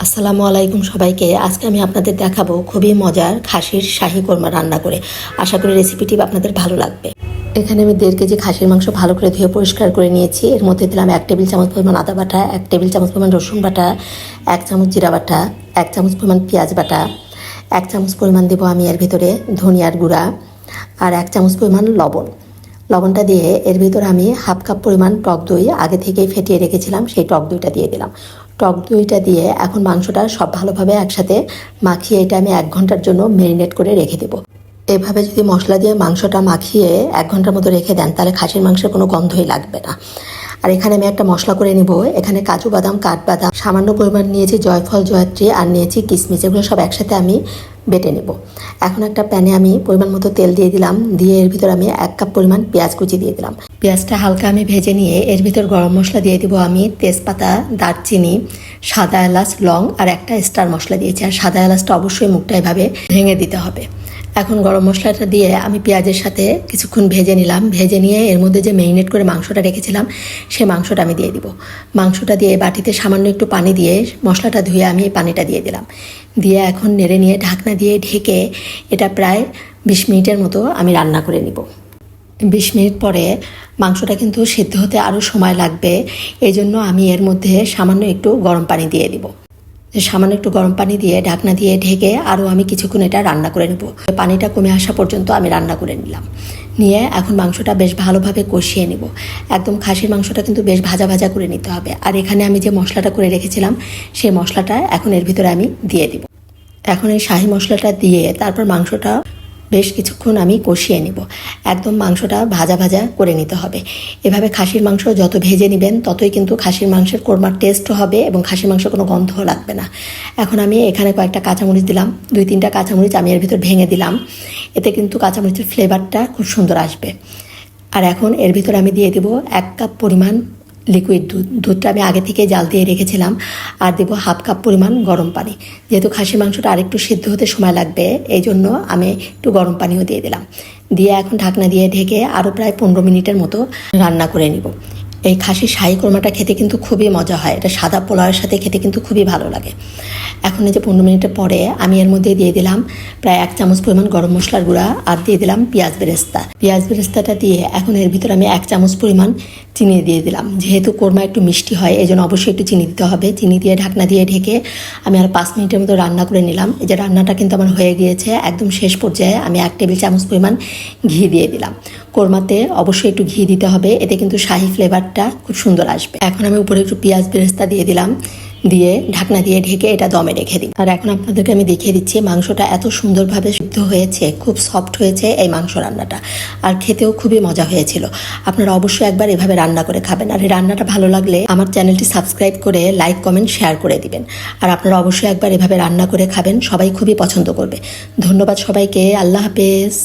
আসসালামু আলাইকুম সবাইকে। আজকে আমি আপনাদের দেখাবো খুবই মজার খাসির শাহী কোরমা রান্না করে। আশা করি রেসিপিটি আপনাদের ভালো লাগবে। এখানে আমি 1.5 কেজি খাসির মাংস ভালো করে ধুয়ে পরিষ্কার করে নিয়েছি। এর মধ্যে দিলাম 1 টেবিল চামচ পরিমাণ আদা বাটা, 1 টেবিল চামচ পরিমাণ রসুন বাটা, 1 চামচ জিরা বাটা, 1 চামচ পরিমাণ পেঁয়াজ বাটা, 1 চামচ পরিমাণ দেবো আমি এর ভিতরে ধনিয়ার গুঁড়া, আর 1 চামচ পরিমাণ লবণ। লবণটা দিয়ে এর ভিতরে আমি হাফ কাপ পরিমাণ টক দই আগে থেকেই ফেটিয়ে রেখেছিলাম, সেই টক দইটা দিয়ে দিলাম। টক দইটা দিয়ে এখন মাংসটা সব ভালোভাবে একসাথে মাখিয়ে এটা আমি 1 ঘন্টার জন্য ম্যারিনেট করে রেখে দেবো। এভাবে যদি মশলা দিয়ে মাংসটা মাখিয়ে 1 ঘন্টার মতো রেখে দেন তাহলে খাসির মাংসের কোনো গন্ধই লাগবে না। আর এখানে আমি একটা মশলা করে নিব। এখানে কাজু বাদাম, কাঠবাদাম, সামান্য পরিমাণ নিয়েছি জয়ফল, জয়ত্রী, আর নিয়েছি কিশমিশ। এগুলো সব একসাথে আমি বেটে নেব। এখন একটা প্যানে আমি পরিমাণ মতো তেল দিয়ে দিলাম, দিয়ে এর ভিতর আমি 1 কাপ পরিমাণ পেঁয়াজ কুচি দিয়ে দিলাম। পেঁয়াজটা হালকা আমি ভেজে নিয়ে এর ভিতর গরম মশলা দিয়ে দিব আমি তেজপাতা, দারচিনি, সাদা এলাচ, লং আর একটা স্টার মশলা দিয়েছি। আর সাদা এলাচটা অবশ্যই মুখটা এভাবে ভেঙে দিতে হবে। এখন গরম মশলাটা দিয়ে আমি পেঁয়াজের সাথে কিছুক্ষণ ভেজে নিলাম। ভেজে নিয়ে এর মধ্যে যে ম্যারিনেট করে মাংসটা রেখেছিলাম সেই মাংসটা আমি দিয়ে দিব। মাংসটা দিয়ে বাটিতে সামান্য একটু পানি দিয়ে মশলাটা ধুয়ে আমি এই পানিটা দিয়ে দিলাম। দিয়ে এখন নেড়ে নিয়ে ঢাকনা দিয়ে ঢেকে এটা প্রায় 20 মিনিটের মতো আমি রান্না করে নিব। 20 মিনিট পরে মাংসটা কিন্তু সিদ্ধ হতে আরও সময় লাগবে, এই জন্য আমি এর মধ্যে সামান্য একটু গরম পানি দিয়ে দিব। সামান্য একটু গরম পানি দিয়ে ঢাকনা দিয়ে ঢেকে আরও আমি কিছুক্ষণ এটা রান্না করে নেব। পানিটা কমে আসা পর্যন্ত আমি রান্না করে নিলাম। নিয়ে এখন মাংসটা বেশ ভালোভাবে কষিয়ে নেব। একদম খাসির মাংসটা কিন্তু বেশ ভাজা ভাজা করে নিতে হবে। আর এখানে আমি যে মশলাটা করে রেখেছিলাম সেই মশলাটা এখন এর ভিতরে আমি দিয়ে দিব। এখন এই শাহী মশলাটা দিয়ে তারপর মাংসটা বেশ কিছুক্ষণ আমি কষিয়ে নিব। একদম মাংসটা ভাজা ভাজা করে নিতে হবে। এভাবে খাসির মাংস যত ভেজে নেবেন ততই কিন্তু খাসির মাংসের কোরমার টেস্টও হবে এবং খাসির মাংস কোনো গন্ধও লাগবে না। এখন আমি এখানে কয়েকটা কাঁচামরিচ দিলাম, 2-3টা কাঁচামরিচ আমি এর ভিতর ভেঙে দিলাম। এতে কিন্তু কাঁচামরিচের ফ্লেভারটা খুব সুন্দর আসবে। আর এখন এর ভিতর আমি দিয়ে দেব 1 কাপ পরিমাণ লিকুইড দুধ। দুধটা আমি আগে থেকে জাল দিয়ে রেখেছিলাম। আর দেবো হাফ কাপ পরিমাণ গরম পানি। যেহেতু খাসির মাংসটা আরেকটু সিদ্ধ হতে সময় লাগবে এই জন্য আমি একটু গরম পানিও দিয়ে দিলাম। দিয়ে এখন ঢাকনা দিয়ে ঢেকে আরও প্রায় 15 মিনিটের মতো রান্না করে নিব। এই খাসির শাহী কোরমাটা খেতে কিন্তু খুবই মজা হয়। এটা সাদা পোলাওয়ের সাথে খেতে কিন্তু খুবই ভালো লাগে। এখন এই যে 15 মিনিটের পরে আমি এর মধ্যে দিয়ে দিলাম প্রায় 1 চামচ পরিমাণ গরম মশলার গুঁড়া আর দিয়ে দিলাম পেঁয়াজ বেরেস্তা। পেঁয়াজ বেরেস্তাটা দিয়ে এখন এর ভিতরে আমি 1 চামচ পরিমাণ চিনি দিয়ে দিলাম। যেহেতু কোরমা একটু মিষ্টি হয় এই জন্য অবশ্যই একটু চিনি দিতে হবে। চিনি দিয়ে ঢাকনা দিয়ে ঢেকে আমি আর 5 মিনিটের মতো রান্না করে নিলাম। এই যে রান্নাটা কিন্তু আমার হয়ে গিয়েছে। একদম শেষ পর্যায়ে আমি 1 টেবিল চামচ পরিমাণ ঘি দিয়ে দিলাম। কোরমাতে অবশ্যই একটু ঘি দিতে হবে, এতে কিন্তু শাহী ফ্লেভারটা খুব সুন্দর আসবে। এখন আমি উপরে একটু পেঁয়াজ বেরেস্তা দিয়ে দিলাম, দিয়ে ঢাকনা দিয়ে ঢেকে এটা দমে রেখে দিই। আর এখন আপনাদেরকে আমি দেখিয়ে দিচ্ছি মাংসটা এত সুন্দরভাবে সিদ্ধ হয়েছে, খুব সফট হয়েছে এই মাংস রান্নাটা। আর খেতেও খুবই মজা হয়েছিল। আপনারা অবশ্যই একবার এভাবে রান্না করে খাবেন। আর এই রান্নাটা ভালো লাগলে আমার চ্যানেলটি সাবস্ক্রাইব করে লাইক, কমেন্ট, শেয়ার করে দিবেন। আর আপনারা অবশ্যই একবার এভাবে রান্না করে খাবেন, সবাই খুবই পছন্দ করবে। ধন্যবাদ সবাইকে। আল্লাহ হাফেজ।